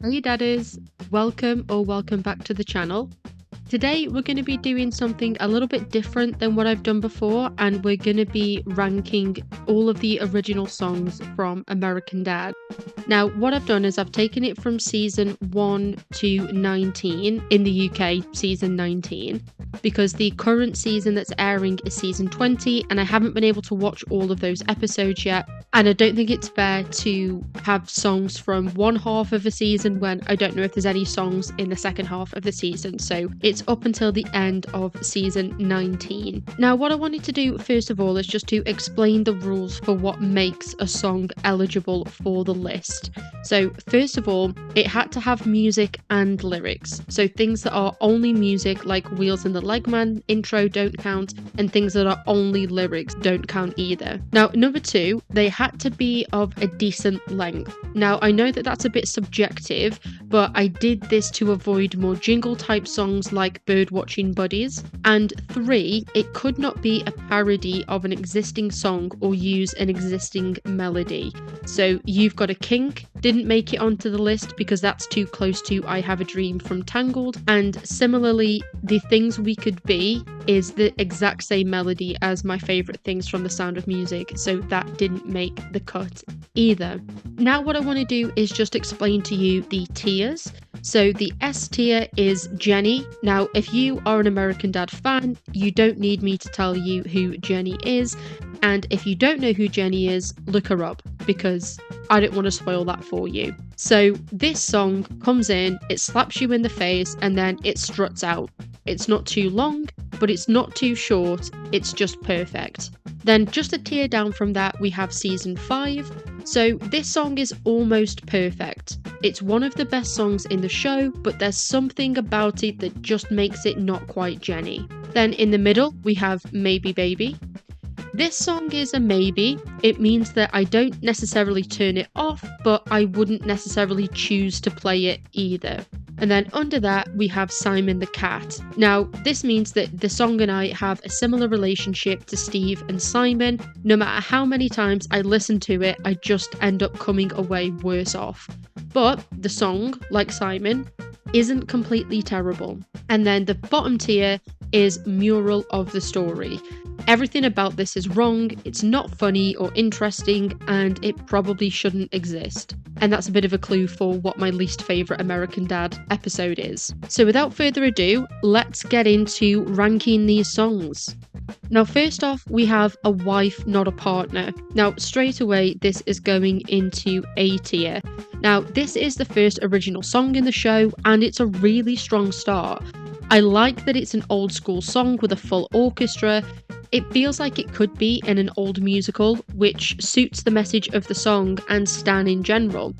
Hey Daddies, welcome back to the channel. Today we're going to be doing something a little bit different than what I've done before, and we're going to be ranking all of the original songs from American Dad. Now what I've done is I've taken it from season 1 to 19, in the UK season 19, because the current season that's airing is season 20 and I haven't been able to watch all of those episodes yet, and I don't think it's fair to have songs from one half of a season when I don't know if there's any songs in the second half of the season, so it's up until the end of season 19. Now what I wanted to do first of all is just to explain the rules for what makes a song eligible for the list. So first of all, it had to have music and lyrics, so things that are only music like Wheels and the Legman intro don't count, and things that are only lyrics don't count either. Now number 2, they had to be of a decent length. Now I know that that's a bit subjective, but I did this to avoid more jingle type songs like Birdwatching Buddies. And 3, it could not be a parody of an existing song or use an existing melody. So You've Got a Kink didn't make it onto the list because that's too close to I Have a Dream from Tangled, and similarly The Things We Could Be is the exact same melody as my favourite things from The Sound of Music, so that didn't make the cut either. Now what I want to do is just explain to you the tiers. So the S tier is Jenny. Now if you are an American Dad fan, you don't need me to tell you who Jenny is, and if you don't know who Jenny is, look her up because I don't want to spoil that for you. So this song comes in, it slaps you in the face, and then it struts out. It's not too long, but it's not too short, it's just perfect. Then just a tier down from that we have season 5. So this song is almost perfect. It's one of the best songs in the show, but there's something about it that just makes it not quite Jenny. Then in the middle we have Maybe Baby. This song is a maybe. It means that I don't necessarily turn it off, but I wouldn't necessarily choose to play it either. And then under that we have Simon the Cat. Now this means that the song and I have a similar relationship to Steve and Simon. No matter how many times I listen to it, I just end up coming away worse off. But the song, like Simon, isn't completely terrible. And then the bottom tier is Mural of the Story. Everything about this is wrong, it's not funny or interesting, and it probably shouldn't exist. And that's a bit of a clue for what my least favourite American Dad episode is. So without further ado, let's get into ranking these songs. Now first off, we have A Wife Not a Partner. Now straight away this is going into A tier. Now this is the first original song in the show and it's a really strong start. I like that it's an old school song with a full orchestra. It feels like it could be in an old musical, which suits the message of the song and Stan in general.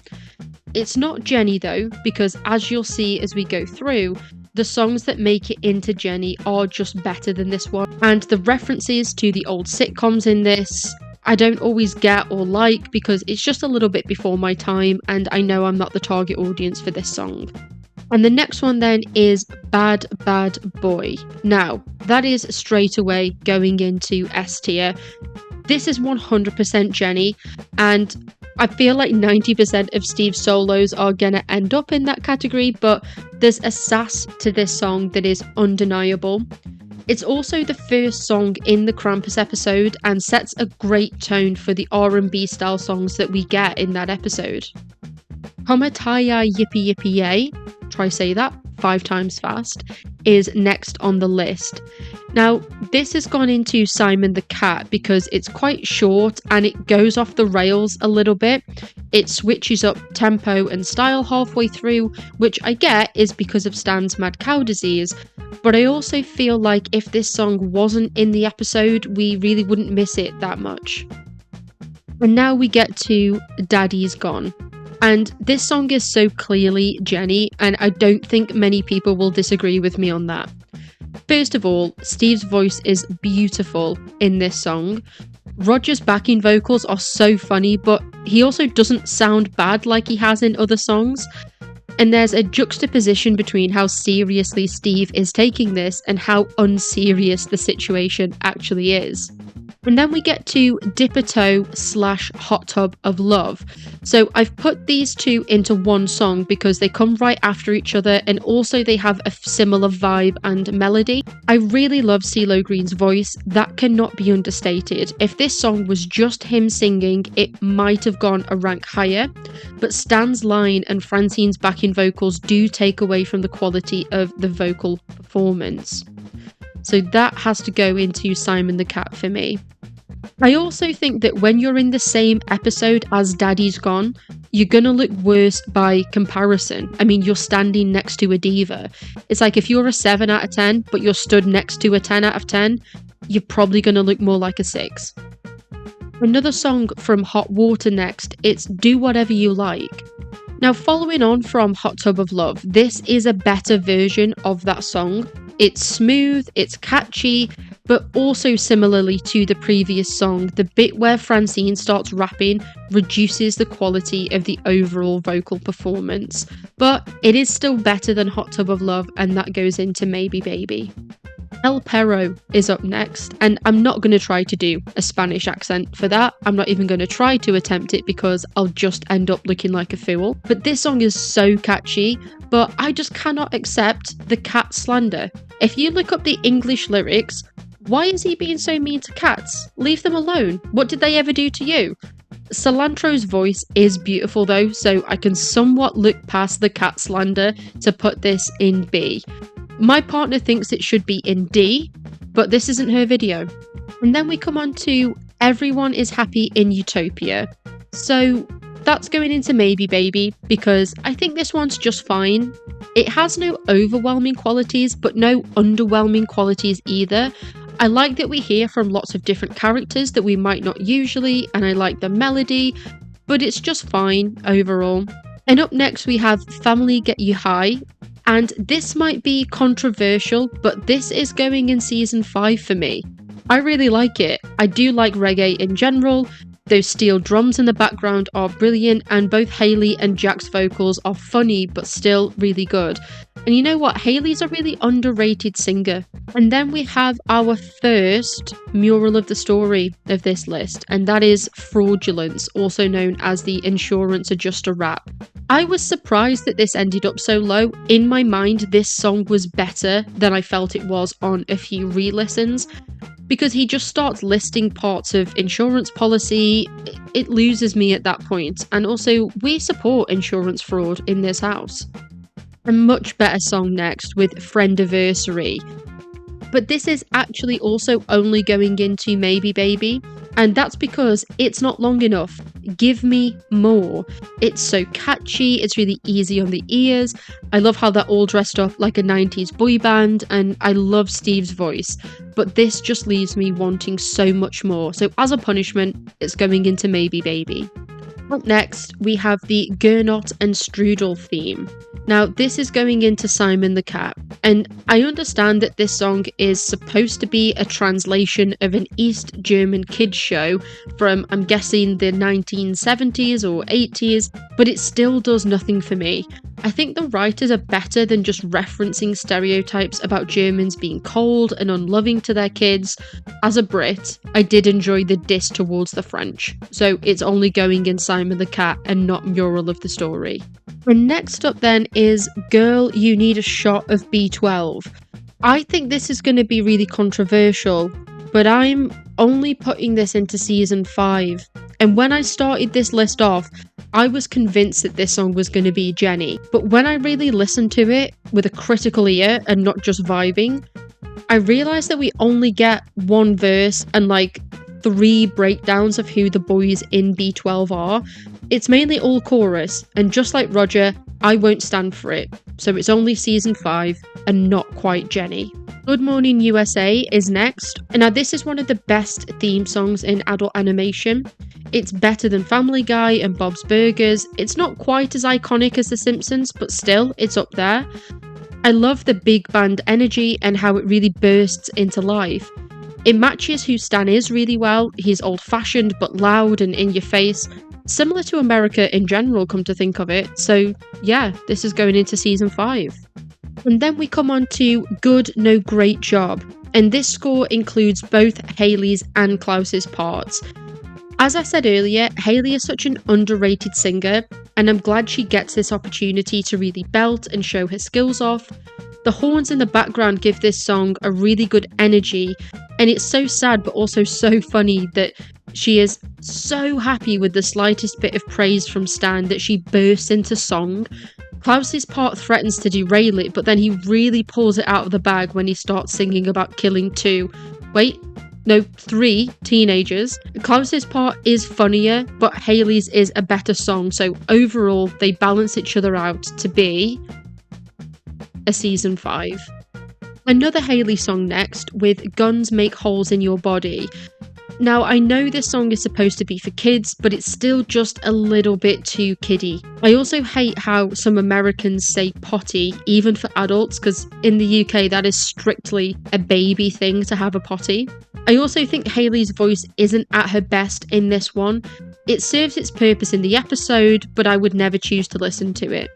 It's not Jenny though, because as you'll see as we go through, the songs that make it into Jenny are just better than this one. And the references to the old sitcoms in this, I don't always get or like because it's just a little bit before my time and I know I'm not the target audience for this song. And the next one then is Bad Bad Boy. Now, that is straight away going into S tier. This is 100% Jenny, and I feel like 90% of Steve's solos are gonna end up in that category, but there's a sass to this song that is undeniable. It's also the first song in the Krampus episode and sets a great tone for the R&B style songs that we get in that episode. Komataya Yippee Yippee Yay, try say that 5 times fast, is next on the list. Now this has gone into Simon the Cat because it's quite short and it goes off the rails a little bit. It switches up tempo and style halfway through, which I get is because of Stan's mad cow disease, but I also feel like if this song wasn't in the episode we really wouldn't miss it that much. And now we get to Daddy's Gone. And this song is so clearly Jenny, and I don't think many people will disagree with me on that. First of all, Steve's voice is beautiful in this song. Roger's backing vocals are so funny, but he also doesn't sound bad like he has in other songs. And there's a juxtaposition between how seriously Steve is taking this and how unserious the situation actually is. And then we get to Dip a Toe / Hot Tub of Love. So I've put these two into one song because they come right after each other, and also they have a similar vibe and melody. I really love CeeLo Green's voice. That cannot be understated. If this song was just him singing, it might have gone a rank higher, but Stan's line and Francine's backing vocals do take away from the quality of the vocal performance. So that has to go into Simon the Cat for me. I also think that when you're in the same episode as Daddy's Gone, you're gonna look worse by comparison. I mean, you're standing next to a diva. It's like if you're a 7 out of 10, but you're stood next to a 10 out of 10, you're probably gonna look more like a 6. Another song from Hot Water next, it's Do Whatever You Like. Now, following on from Hot Tub of Love, this is a better version of that song. It's smooth, it's catchy, but also similarly to the previous song, the bit where Francine starts rapping reduces the quality of the overall vocal performance. But it is still better than Hot Tub of Love, and that goes into Maybe Baby. El Perro is up next, and I'm not going to try to do a Spanish accent for that. I'm not even going to try to attempt it because I'll just end up looking like a fool. But this song is so catchy, but I just cannot accept the cat slander. If you look up the English lyrics, why is he being so mean to cats? Leave them alone. What did they ever do to you? Cilantro's voice is beautiful though, so I can somewhat look past the cat slander to put this in B. My partner thinks it should be in D, but this isn't her video. And then we come on to Everyone is Happy in Utopia. So that's going into Maybe Baby because I think this one's just fine. It has no overwhelming qualities, but no underwhelming qualities either. I like that we hear from lots of different characters that we might not usually, and I like the melody, but it's just fine overall. And up next we have Family Get You High. And this might be controversial, but this is going in season 5 for me. I really like it. I do like reggae in general. Those steel drums in the background are brilliant, and both Hayley and Jack's vocals are funny but still really good. And you know what? Hayley's a really underrated singer. And then we have our first mural of the story of this list, and that is Fraudulence, also known as the Insurance Adjuster rap. I was surprised that this ended up so low. In my mind, this song was better than I felt it was on a few re-listens, because he just starts listing parts of insurance policy. It loses me at that point. And also, we support insurance fraud in this house. A much better song next with Friendiversary. But this is actually also only going into Maybe Baby, and that's because it's not long enough. Give me more. It's so catchy, it's really easy on the ears. I love how they're all dressed up like a 90s boy band, and I love Steve's voice. But this just leaves me wanting so much more. So as a punishment, it's going into Maybe Baby. Up next, we have the Gernot and Strudel theme. Now, this is going into Simon the Cat, and I understand that this song is supposed to be a translation of an East German kids show from, I'm guessing, the 1970s or 80s, but it still does nothing for me. I think the writers are better than just referencing stereotypes about Germans being cold and unloving to their kids. As a Brit, I did enjoy the diss towards the French, so it's only going in Simon the Cat and not Mural of the Story. And next up then is Girl, You Need a Shot of B12. I think this is going to be really controversial, but I'm only putting this into season 5. And when I started this list off, I was convinced that this song was going to be Jenny. But when I really listened to it with a critical ear and not just vibing, I realised that we only get one verse and like 3 breakdowns of who the boys in B12 are. It's mainly all chorus, and just like Roger, I won't stand for it. So it's only season 5 and not quite Jenny. Good Morning USA is next, and now this is one of the best theme songs in adult animation. It's better than Family Guy and Bob's Burgers. It's not quite as iconic as The Simpsons, but still, it's up there. I love the big band energy and how it really bursts into life. It matches who Stan is really well. He's old-fashioned but loud and in your face. Similar to America in general, come to think of it. So yeah, this is going into season 5. And then we come on to Good No Great Job. and this score includes both Hayley's and Klaus's parts. As I said earlier, Hayley is such an underrated singer, and I'm glad she gets this opportunity to really belt and show her skills off. The horns in the background give this song a really good energy, and it's so sad but also so funny that she is so happy with the slightest bit of praise from Stan that she bursts into song. Klaus's part threatens to derail it, but then he really pulls it out of the bag when he starts singing about killing three teenagers. Klaus's part is funnier, but Hayley's is a better song, so overall they balance each other out to be a season 5. Another Hayley song next, with Guns Make Holes in Your Body. Now, I know this song is supposed to be for kids, but it's still just a little bit too kiddie. I also hate how some Americans say potty, even for adults, because in the UK that is strictly a baby thing to have a potty. I also think Hayley's voice isn't at her best in this one. It serves its purpose in the episode, but I would never choose to listen to it.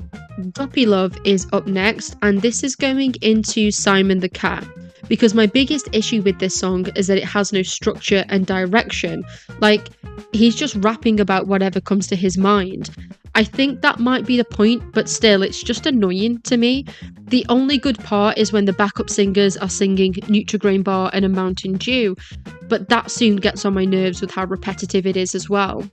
Guppy Love is up next, and this is going into Simon the Cat. Because my biggest issue with this song is that it has no structure and direction. Like, he's just rapping about whatever comes to his mind. I think that might be the point, but still, it's just annoying to me. The only good part is when the backup singers are singing Nutri-Grain Bar and a Mountain Dew, but that soon gets on my nerves with how repetitive it is as well.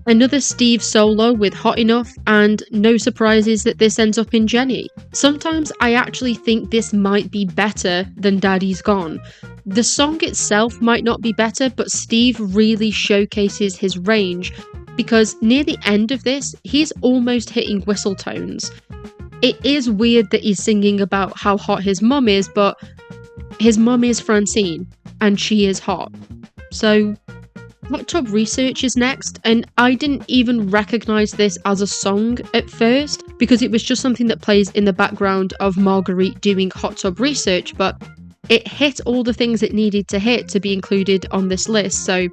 Another Steve solo with Hot Enough, and no surprises that this ends up in Jenny. Sometimes I actually think this might be better than Daddy's Gone. The song itself might not be better, but Steve really showcases his range, because near the end of this, he's almost hitting whistle tones. It is weird that he's singing about how hot his mum is, but his mum is Francine, and she is hot. So Hot Tub Research is next, and I didn't even recognise this as a song at first because it was just something that plays in the background of Marguerite doing Hot Tub Research, but it hit all the things it needed to hit to be included on this list, so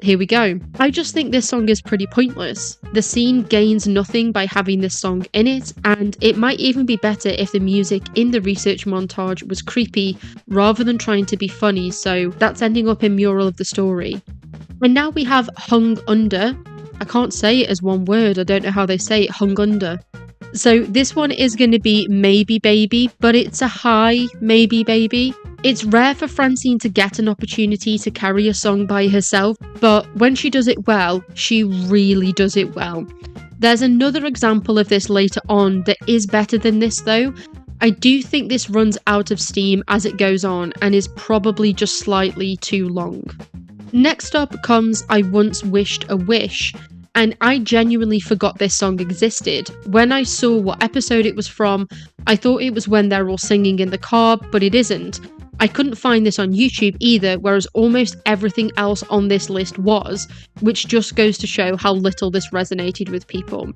here we go. I just think this song is pretty pointless. The scene gains nothing by having this song in it, and it might even be better if the music in the research montage was creepy rather than trying to be funny, so that's ending up in Mural of the Story. And now we have Hung Under. I can't say it as one word, I don't know how they say it, Hung Under. So this one is going to be Maybe Baby, but it's a high Maybe Baby. It's rare for Francine to get an opportunity to carry a song by herself, but when she does it well, she really does it well. There's another example of this later on that is better than this though. I do think this runs out of steam as it goes on and is probably just slightly too long. Next up comes I Once Wished a Wish, and I genuinely forgot this song existed. When I saw what episode it was from, I thought it was when they're all singing in the car, but it isn't. I couldn't find this on YouTube either, whereas almost everything else on this list was, which just goes to show how little this resonated with people.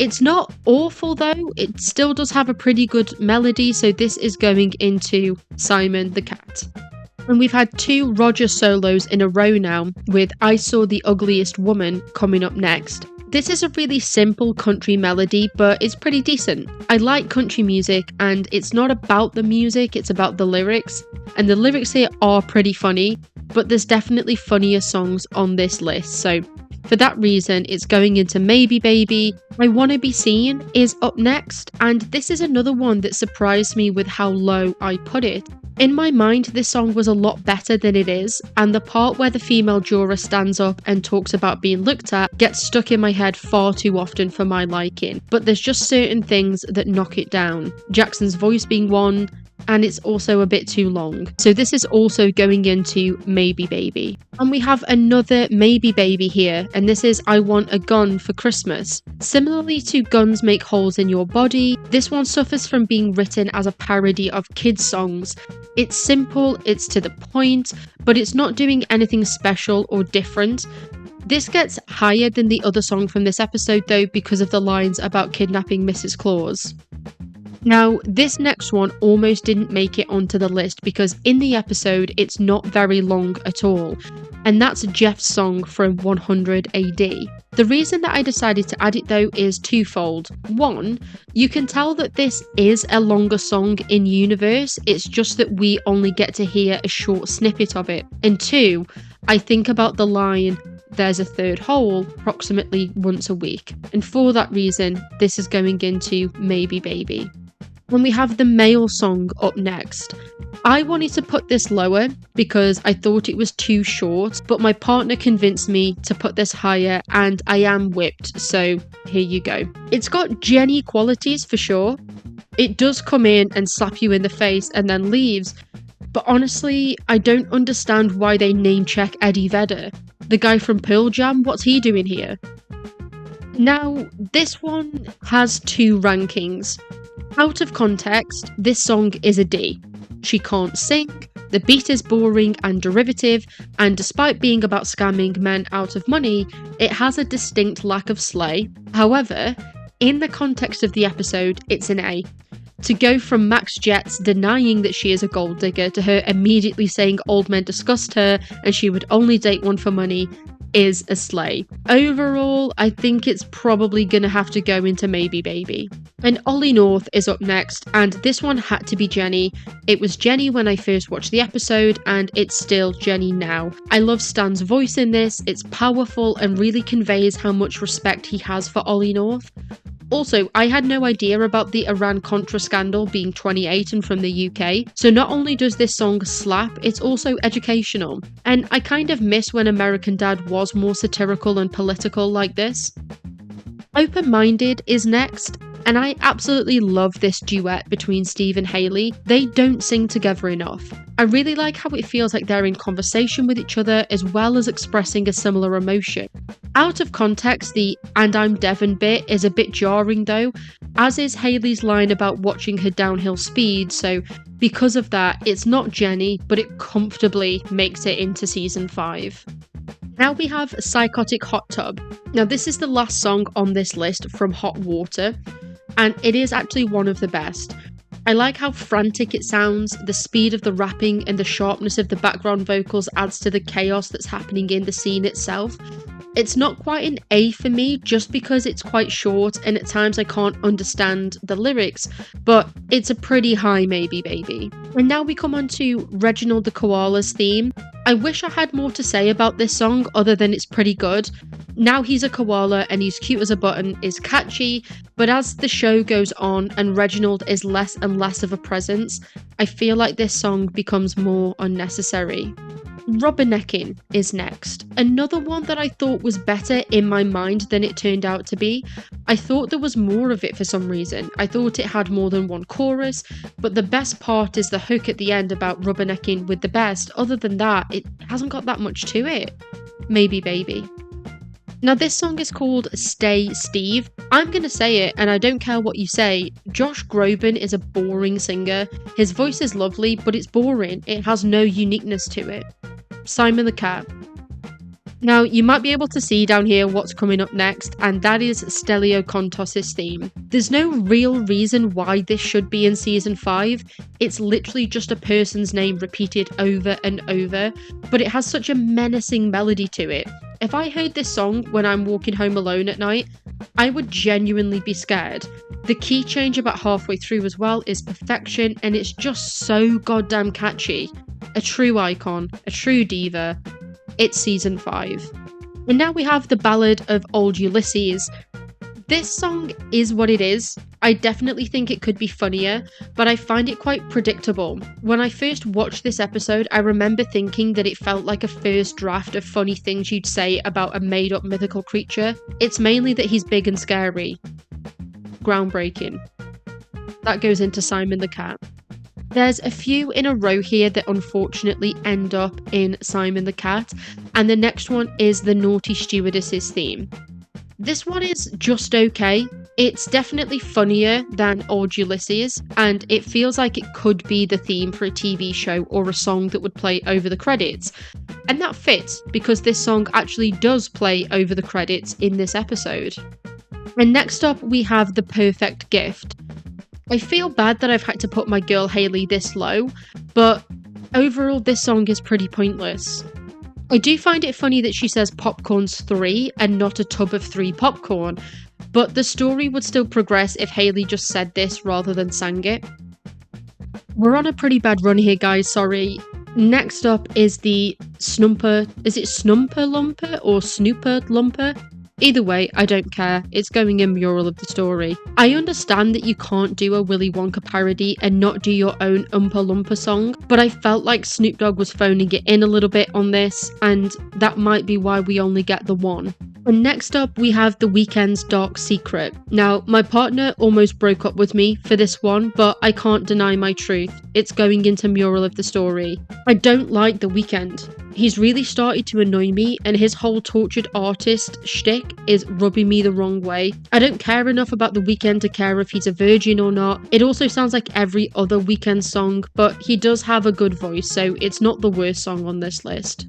It's not awful though, it still does have a pretty good melody, so this is going into Simon the Cat. And we've had 2 Roger solos in a row now, with I Saw the Ugliest Woman coming up next. This is a really simple country melody, but it's pretty decent. I like country music, and it's not about the music, it's about the lyrics. And the lyrics here are pretty funny, but there's definitely funnier songs on this list, so for that reason, it's going into Maybe Baby. I Wanna Be Seen is up next, and this is another one that surprised me with how low I put it. In my mind, this song was a lot better than it is, and the part where the female juror stands up and talks about being looked at gets stuck in my head far too often for my liking, but there's just certain things that knock it down. Jackson's voice being one, and it's also a bit too long. So this is also going into Maybe Baby. And we have another Maybe Baby here, and this is I Want a Gun for Christmas. Similarly to Guns Make Holes in Your Body, this one suffers from being written as a parody of kids' songs. It's simple, it's to the point, but it's not doing anything special or different. This gets higher than the other song from this episode though because of the lines about kidnapping Mrs. Claus. Now, this next one almost didn't make it onto the list because in the episode it's not very long at all. and that's Jeff's song from 100 AD. The reason that I decided to add it though is twofold. One, you can tell that this is a longer song in universe, it's just that we only get to hear a short snippet of it. And two, I think about the line, "There's a third hole," approximately once a week. And for that reason, this is going into Maybe Baby. When we have the male song up next, I wanted to put this lower because I thought it was too short, but my partner convinced me to put this higher and I am whipped, so here you go. It's got Jenny qualities for sure. It does come in and slap you in the face and then leaves, but honestly, I don't understand why they name check Eddie Vedder. The guy from Pearl Jam, what's he doing here? Now, this one has two rankings. Out of context, this song is a D. She can't sing, the beat is boring and derivative, and despite being about scamming men out of money, it has a distinct lack of slay. However, in the context of the episode, it's an A. To go from Max Jets denying that she is a gold digger to her immediately saying old men disgust her and she would only date one for money is a slay. Overall, I think it's probably gonna have to go into Maybe Baby. And Ollie North is up next, and this one had to be Jenny. It was Jenny when I first watched the episode, and it's still Jenny now. I love Stan's voice in this, it's powerful and really conveys how much respect he has for Ollie North. Also, I had no idea about the Iran-Contra scandal being 28 and from the UK, so not only does this song slap, it's also educational. And I kind of miss when American Dad was more satirical and political like this. Open-Minded is next, and I absolutely love this duet between Steve and Hayley. They don't sing together enough. I really like how it feels like they're in conversation with each other as well as expressing a similar emotion. Out of context, the "and I'm Devon" bit is a bit jarring though, as is Hayley's line about watching her downhill speed, so because of that, it's not Jenny, but it comfortably makes it into season 5. Now we have Psychotic Hot Tub. Now this is the last song on this list from Hot Water, and it is actually one of the best. I like how frantic it sounds, the speed of the rapping and the sharpness of the background vocals adds to the chaos that's happening in the scene itself. It's not quite an A for me just because it's quite short and at times I can't understand the lyrics, but it's a pretty high Maybe Baby. And now we come on to Reginald the Koala's theme. I wish I had more to say about this song other than it's pretty good. Now he's a koala and he's cute as a button is catchy, but as the show goes on and Reginald is less and less of a presence, I feel like this song becomes more unnecessary. Rubbernecking is next. Another one that I thought was better in my mind than it turned out to be. I thought there was more of it for some reason. I thought it had more than one chorus, but the best part is the hook at the end about rubbernecking with the best. Other than that, it hasn't got that much to it. Maybe Baby. Now this song is called Stay Steve. I'm gonna say it and I don't care what you say, Josh Groban is a boring singer. His voice is lovely, but it's boring. It has no uniqueness to it. Simon the Cat. Now you might be able to see down here what's coming up next, and that is Stelio Contos' theme. There's no real reason why this should be in season 5. It's literally just a person's name repeated over and over, but it has such a menacing melody to it. If I heard this song when I'm walking home alone at night, I would genuinely be scared. The key change about halfway through as well is perfection, and it's just so goddamn catchy. A true icon, a true diva. It's season 5. And now we have the Ballad of Old Ulysses. This song is what it is. I definitely think it could be funnier, but I find it quite predictable. When I first watched this episode, I remember thinking that it felt like a first draft of funny things you'd say about a made-up mythical creature. It's mainly that he's big and scary. Groundbreaking. That goes into Simon the Cat. There's a few in a row here that unfortunately end up in Simon the Cat, and the next one is the Naughty Stewardess's theme. This one is just okay. It's definitely funnier than Old Ulysses, and it feels like it could be the theme for a TV show or a song that would play over the credits. And that fits, because this song actually does play over the credits in this episode. And next up we have The Perfect Gift. I feel bad that I've had to put my girl Hayley this low, but overall this song is pretty pointless. I do find it funny that she says popcorn's 3 and not a tub of 3 popcorn, but the story would still progress if Hayley just said this rather than sang it. We're on a pretty bad run here, guys, sorry. Next up is the Snumper. Is it Snumper Lumper or Snooper Lumper? Either way, I don't care. It's going in Mural of the Story. I understand that you can't do a Willy Wonka parody and not do your own Oompa Loompa song, but I felt like Snoop Dogg was phoning it in a little bit on this, and that might be why we only get the one. And next up, we have The Weeknd's Dark Secret. Now, my partner almost broke up with me for this one, but I can't deny my truth. It's going into Mural of the Story. I don't like The Weeknd. He's really started to annoy me, and his whole tortured artist shtick is rubbing me the wrong way. I don't care enough about The Weeknd to care if he's a virgin or not. It also sounds like every other Weeknd song, but he does have a good voice, so it's not the worst song on this list.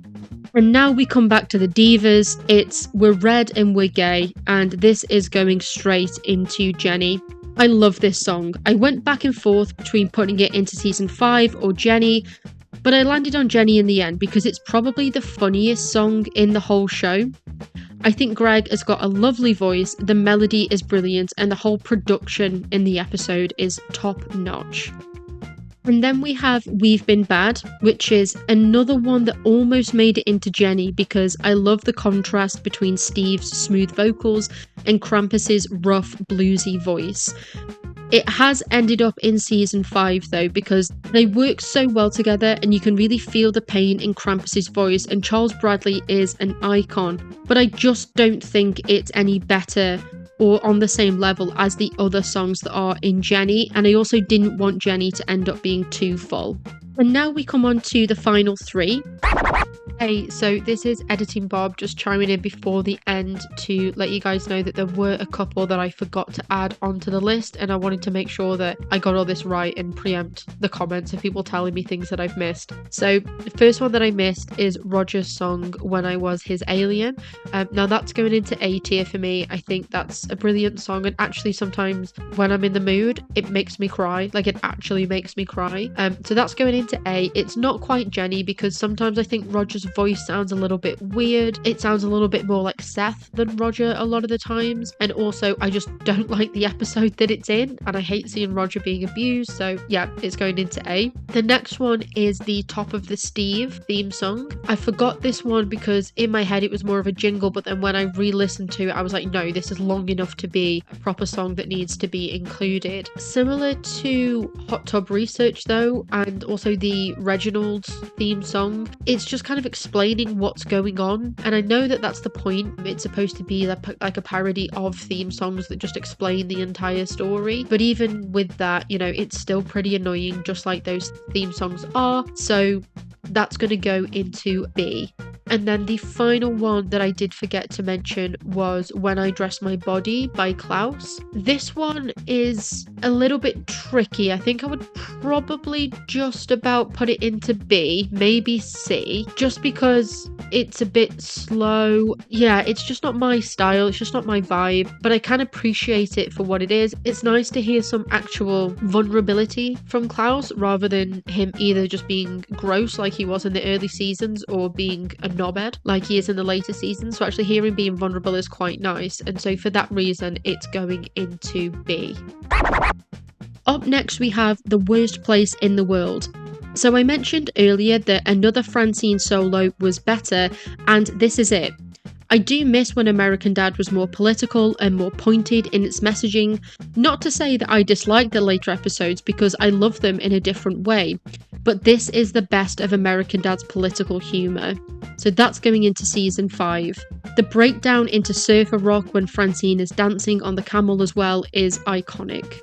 And now we come back to the Divas. It's We're Red and We're Gay, and this is going straight into Jenny. I love this song. I went back and forth between putting it into season 5 or Jenny, but I landed on Jenny in the end because it's probably the funniest song in the whole show. I think Greg has got a lovely voice, the melody is brilliant, and the whole production in the episode is top notch. And then we have We've Been Bad, which is another one that almost made it into Jenny because I love the contrast between Steve's smooth vocals and Krampus's rough, bluesy voice. It has ended up in season 5 though because they work so well together and you can really feel the pain in Krampus's voice, and Charles Bradley is an icon, but I just don't think it's any better or on the same level as the other songs that are in Jenny, and I also didn't want Jenny to end up being too full. And now we come on to the final 3. Hey, so this is Editing Bob just chiming in before the end to let you guys know that there were a couple that I forgot to add onto the list, and I wanted to make sure that I got all this right and preempt the comments of people telling me things that I've missed. So the first one that I missed is Roger's song When I Was His Alien. Now that's going into A tier for me. I think that's a brilliant song, and actually sometimes when I'm in the mood it makes me cry. Like, it actually makes me cry. So that's going into A. It's not quite Jenny because sometimes I think Roger's voice sounds a little bit weird. It sounds a little bit more like Seth than Roger a lot of the times, and also I just don't like the episode that it's in, and I hate seeing Roger being abused, so yeah, it's going into A. The next one is the Top of the Steve theme song. I forgot this one because in my head it was more of a jingle, but then when I re-listened to it I was like, no, this is long enough to be a proper song that needs to be included. Similar to Hot Tub Research though, and also the Reginald's theme song, it's just kind of explaining what's going on, and I know that that's the point. It's supposed to be like a parody of theme songs that just explain the entire story, but even with that, you know, it's still pretty annoying just like those theme songs are, so that's going to go into B. And then the final one that I did forget to mention was When I Dress My Body by Klaus. This one is a little bit tricky. I think I would probably just about put it into B, maybe C, just because it's a bit slow. Yeah, it's just not my style, it's just not my vibe, but I can appreciate it for what it is. It's nice to hear some actual vulnerability from Klaus rather than him either just being gross like he was in the early seasons or being a knobhead like he is in the later seasons. So actually hearing being vulnerable is quite nice, and so for that reason it's going into B. Up next we have The Worst Place in the World. So I mentioned earlier that another Francine solo was better, and this is it. I do miss when American Dad was more political and more pointed in its messaging. Not to say that I dislike the later episodes because I love them in a different way, but this is the best of American Dad's political humour. So that's going into season 5. The breakdown into surfer rock when Francine is dancing on the camel as well is iconic.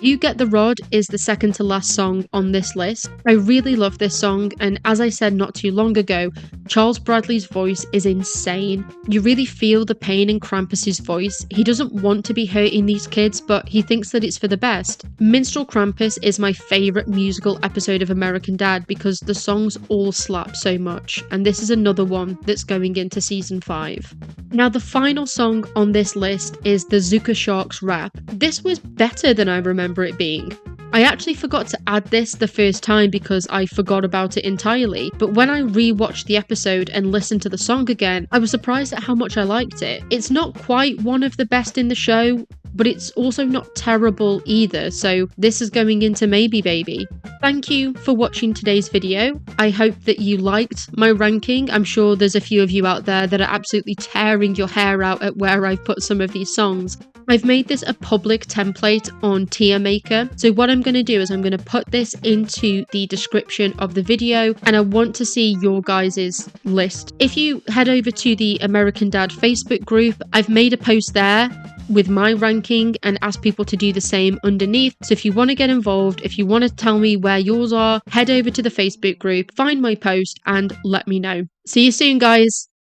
You Get the Rod is the second to last song on this list. I really love this song, and as I said not too long ago, Charles Bradley's voice is insane. You really feel the pain in Krampus's voice. He doesn't want to be hurting these kids, but he thinks that it's for the best. Minstrel Krampus is my favourite musical episode of American Dad because the songs all slap so much, and this is another one that's going into season 5. Now the final song on this list is the Zuka Sharks rap. This was better than I remember it being. I actually forgot to add this the first time because I forgot about it entirely, but when I rewatched the episode and listened to the song again, I was surprised at how much I liked it. It's not quite one of the best in the show, but it's also not terrible either, so this is going into maybe baby. Thank you for watching today's video. I hope that you liked my ranking. I'm sure there's a few of you out there that are absolutely tearing your hair out at where I've put some of these songs. I've made this a public template on Tier Maker, so what I'm going to do is I'm going to put this into the description of the video, and I want to see your guys' list. If you head over to the American Dad Facebook group, I've made a post there with my ranking and ask people to do the same underneath. So if you want to get involved, if you want to tell me where yours are, head over to the Facebook group, find my post and let me know. See you soon, guys.